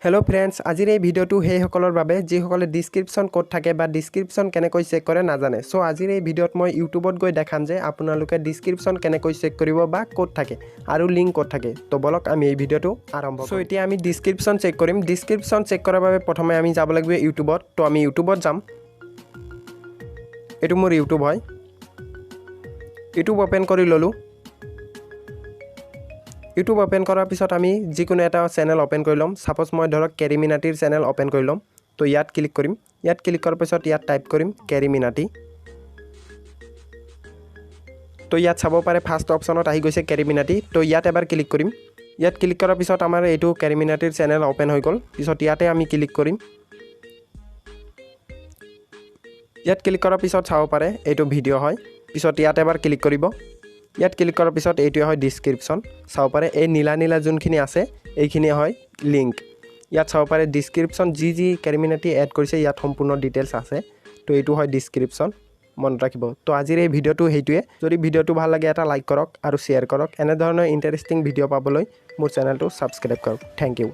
hello friends आज video जी description code थाके description केनेকৈ check करे नाजाने सो आज भिडिओत मैं यूट्यूबत गई देखाम जे आपनालोके डिस्क्रिप्शन केनेকৈ चेक करिबो बा कोड थाके आरु लिंक कोड थाके तो बोलक आमी এই ভিডিওটো आरम्भ सो এতিয়া আমি डिस्क्रिप्शन चेक करिम डिस्क्रिप्शन चेक কৰাৰ বাবে প্ৰথমে আমি যাব লাগিব यूट्यूबत तो আমি यूट्यूबत যাম এটো মোৰ यूट्यूब হয় यूट्यूब ओपन কৰি ললো यूट्यूब ओपन करार पिছত आमी जिकोनो एटा चैनल ओपन कर लम सपोज मैं धरक केरिमिनाटीर चैनल ओपन कर लम तो यात क्लिक करिम यात क्लिक करार पिছত यात टाइप करिम केरिमिनाटी तो यात चाबो पारे फार्स्ट ऑप्शनत आहि गइसे केरिमिनाटी तो यात एबार क्लिक करिम यात क्लिक करार पिছত आमार एटु केरिमिनाटीर चैनल ओपन হৈ গল पिছত याते आमी क्लिक करिम यात क्लिक करार पिছত चाबो पारे एटु भिडिओ হয় पिছত यात एबार क्लिक करिबो यात क्लिक करार पिছত एटुए হয় डिस्क्रिप्शन चाव पारे ए नीला नीला जोनखिनि आछे एइखिनि হয় लिंक यात चाव पारे डिस्क्रिप्शन जी केरिमिनाटी एड करिसे यात सम्पूर्ण डिटेल्स आछे तो एटु হয় डिस्क्रिप्शन मन राखिबो तो आजिर এই ভিডিওটো हेतुए যদি ভিডিওটো ভাল লাগে এটা লাইক কৰক আৰু শেয়াৰ কৰক এনে ধৰণৰ ইন্টাৰেষ্টিং ভিডিও পাবলৈ মোৰ চেনেলটো সাবস্ক্ৰাইব কৰক थैंक यू